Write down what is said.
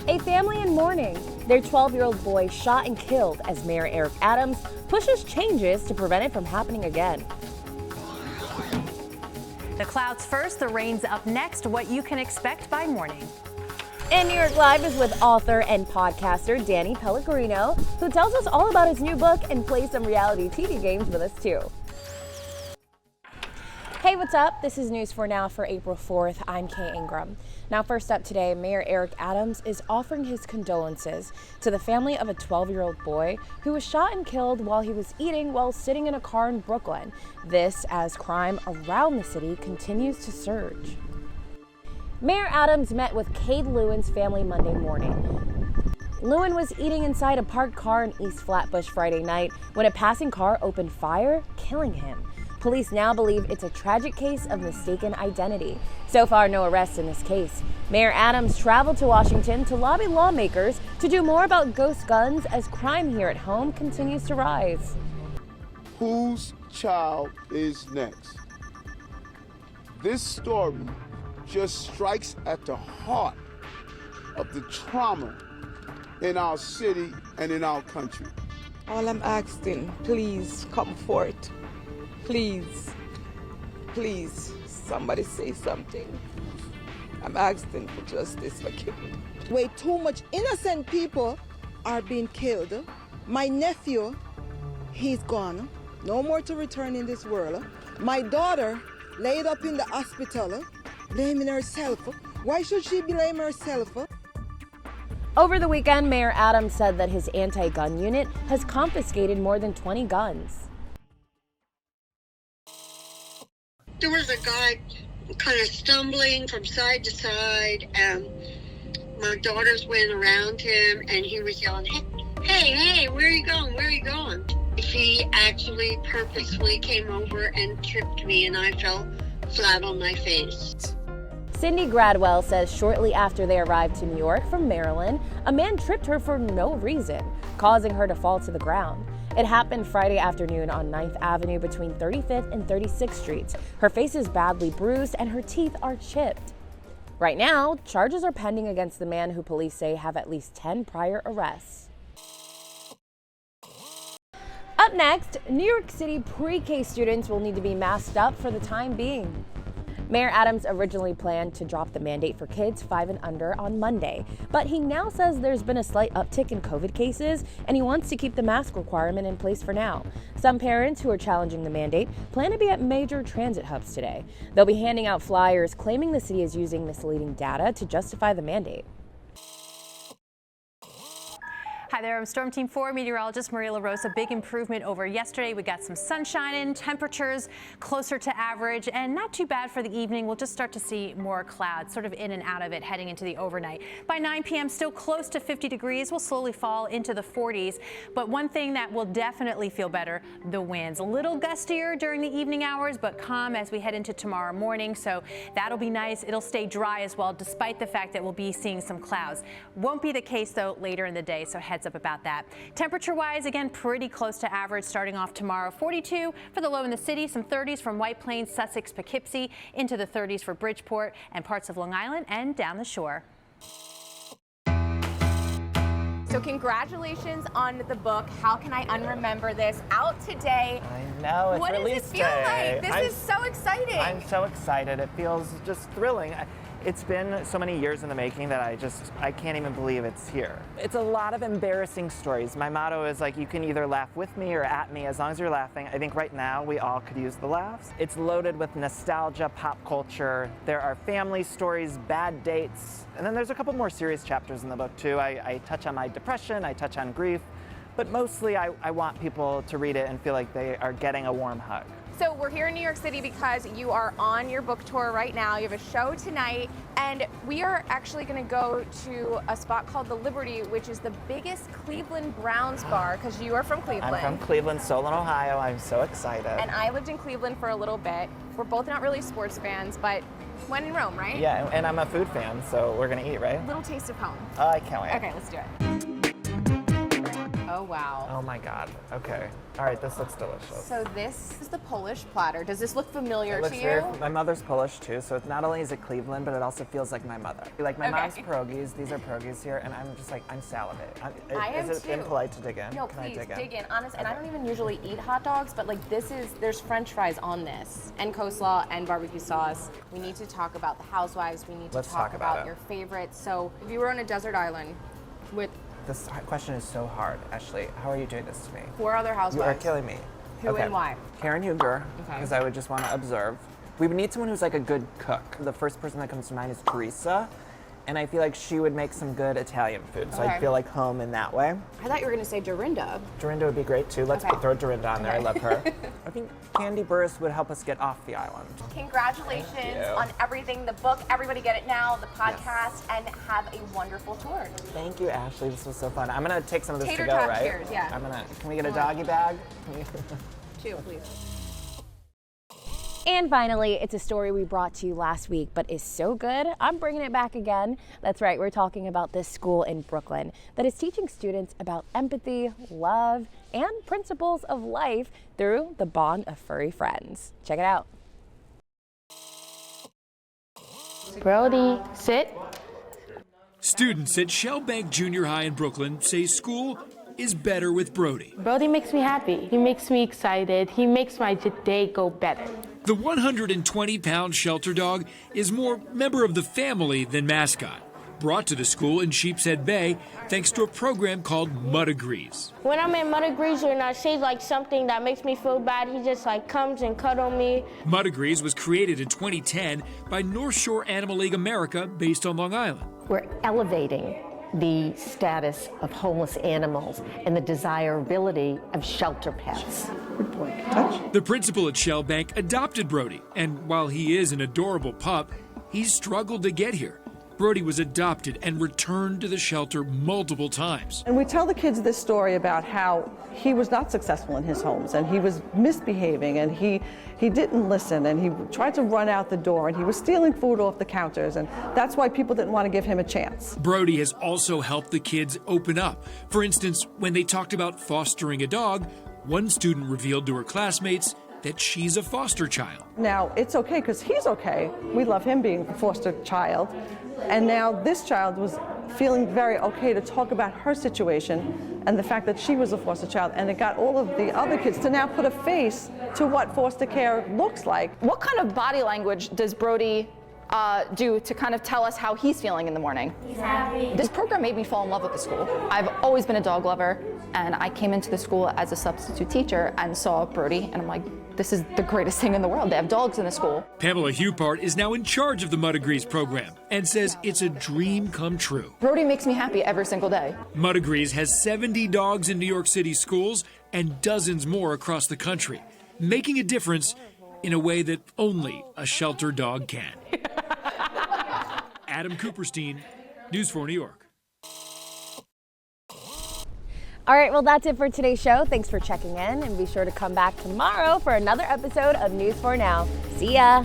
A family in mourning. Their 12-year-old boy shot and killed as Mayor Eric Adams pushes changes to prevent it from happening again. The clouds first, the rain's up next. What you can expect by morning. And New York Live is with author and podcaster Danny Pellegrino, who tells us all about his new book and plays some reality TV games with us too. Hey, what's up? This is News for Now for April 4th. I'm Kay Ingram. Now, first up today, Mayor Eric Adams is offering his condolences to the family of a 12-year-old boy who was shot and killed while he was eating while sitting in a car in Brooklyn. This as crime around the city continues to surge. Mayor Adams met with Kade Lewin's family Monday morning. Lewin was eating inside a parked car in East Flatbush Friday night when a passing car opened fire, killing him. Police now believe it's a tragic case of mistaken identity. So far, no arrests in this case. Mayor Adams traveled to Washington to lobby lawmakers to do more about ghost guns as crime here at home continues to rise. Whose child is next? This story just strikes at the heart of the trauma in our city and in our country. All I'm asking, please come forth. Please, please, somebody say something. I'm asking for justice for Kim. Way too much innocent people are being killed. My nephew, he's gone. No more to return in this world. My daughter laid up in the hospital, blaming herself. Why should she blame herself? Over the weekend, Mayor Adams said that his anti-gun unit has confiscated more than 20 guns. There was a guy kind of stumbling from side to side, and my daughters went around him, and he was yelling, hey, where are you going? Where are you going? He actually purposefully came over and tripped me, and I fell flat on my face. Cindy Gradwell says shortly after they arrived to New York from Maryland, a man tripped her for no reason, causing her to fall to the ground. It happened Friday afternoon on 9th Avenue between 35th and 36th Streets. Her face is badly bruised and her teeth are chipped. Right now, charges are pending against the man who police say have at least 10 prior arrests. Up next, New York City pre-K students will need to be masked up for the time being. Mayor Adams originally planned to drop the mandate for kids 5 and under on Monday, but he now says there's been a slight uptick in COVID cases and he wants to keep the mask requirement in place for now. Some parents who are challenging the mandate plan to be at major transit hubs today. They'll be handing out flyers claiming the city is using misleading data to justify the mandate. Hi there, I'm Storm Team 4 meteorologist Maria LaRosa. Big improvement over yesterday. We got some sunshine in, temperatures closer to average, and not too bad for the evening. We'll just start to see more clouds, sort of in and out of it heading into the overnight. By 9 p.m., still close to 50 degrees. We'll slowly fall into the 40s. But one thing that will definitely feel better, the winds. A little gustier during the evening hours, but calm as we head into tomorrow morning. So that'll be nice. It'll stay dry as well, despite the fact that we'll be seeing some clouds. Won't be the case, though, later in the day, so heads up about that. Temperature-wise, again, pretty close to average starting off tomorrow. 42 for the low in the city, some 30s from White Plains, Sussex, Poughkeepsie, into the 30s for Bridgeport and parts of Long Island and down the shore. So congratulations on the book, How Can I Unremember This? Out today. I know, it's release day. What does it feel like? This is so exciting. I'm so excited. It feels just thrilling. It's been so many years in the making that I can't even believe it's here. It's a lot of embarrassing stories. My motto is like, you can either laugh with me or at me as long as you're laughing. I think right now we all could use the laughs. It's loaded with nostalgia, pop culture. There are family stories, bad dates, and then there's a couple more serious chapters in the book too. I touch on my depression, I touch on grief, but mostly I want people to read it and feel like they are getting a warm hug. So we're here in New York City because you are on your book tour right now. You have a show tonight, and we are actually going to go to a spot called the Liberty, which is the biggest Cleveland Browns bar, because you are from Cleveland. I'm from Cleveland, Solon, Ohio. I'm so excited. And I lived in Cleveland for a little bit. We're both not really sports fans, but when in Rome, right? Yeah, and I'm a food fan, so we're going to eat, right? Little taste of home. Oh, I can't wait. Okay, let's do it. Oh, wow. Oh my God. Okay. All right, this looks delicious. So this is the Polish platter. Does this look familiar It looks to you? my mother's Polish too, so it's not only is it Cleveland, but it also feels like my mother. Like my mom's pierogies, these are pierogies here, and I'm just like, I'm salivating. I am is it too. impolite to dig in? No, Can please I dig in. Honest, and I don't even usually eat hot dogs, but like there's French fries on this, and coleslaw and barbecue sauce. We need to talk about the housewives. We need to talk about your favorites. So if you were on a desert island with This question is so hard, Ashley. How are you doing this to me? 4 other housewives. You are killing me. Who and why? Karen Huger, Okay. because I would just want to observe. We would need someone who's like a good cook. The first person that comes to mind is Teresa, and I feel like she would make some good Italian food, so Okay. I'd feel like home in that way. I thought you were going to say Dorinda. Dorinda would be great too. Let's Okay. throw Dorinda on there. I love her. I think Candy Burris would help us get off the island. Congratulations on everything, the book, everybody get it now, the podcast, and have a wonderful tour. Thank you, Ashley. This was so fun. I'm gonna take some of this Tater to go, tot right? cheers, yeah. Can we get a doggy bag? 2, please. And finally, it's a story we brought to you last week, but is so good, I'm bringing it back again. That's right, we're talking about this school in Brooklyn that is teaching students about empathy, love, and principles of life through the bond of furry friends. Check it out. Brody, sit. Students at Shellbank Junior High in Brooklyn say school is better with Brody. Brody makes me happy. He makes me excited. He makes my day go better. The 120-pound shelter dog is more member of the family than mascot. Brought to the school in Sheepshead Bay thanks to a program called Mud Agrees. When I'm in Mud Agrees and I say like something that makes me feel bad, he just like comes and cuddles me. Mud Agrees was created in 2010 by North Shore Animal League America based on Long Island. We're elevating the status of homeless animals and the desirability of shelter pets. The principal at Shellbank adopted Brody, and while he is an adorable pup, he's struggled to get here. Brody was adopted and returned to the shelter multiple times. And we tell the kids this story about how he was not successful in his homes and he was misbehaving and he didn't listen and he tried to run out the door and he was stealing food off the counters, and that's why people didn't want to give him a chance. Brody has also helped the kids open up. For instance, when they talked about fostering a dog, one student revealed to her classmates that she's a foster child. Now, it's okay because he's okay. We love him being a foster child. And now this child was feeling very okay to talk about her situation and the fact that she was a foster child, and it got all of the other kids to now put a face to what foster care looks like. What kind of body language does Brody do to kind of tell us how he's feeling in the morning? He's happy. This program made me fall in love with the school. I've always been a dog lover, and I came into the school as a substitute teacher and saw Brody, and I'm like, this is the greatest thing in the world. They have dogs in the school. Pamela Hupart is now in charge of the Mud Agrees program and says it's a dream come true. Brody makes me happy every single day. Mud Agrees has 70 dogs in New York City schools and dozens more across the country, making a difference in a way that only a shelter dog can. Adam Cooperstein, News 4 New York. All right, well, that's it for today's show. Thanks for checking in, and be sure to come back tomorrow for another episode of News 4 Now. See ya.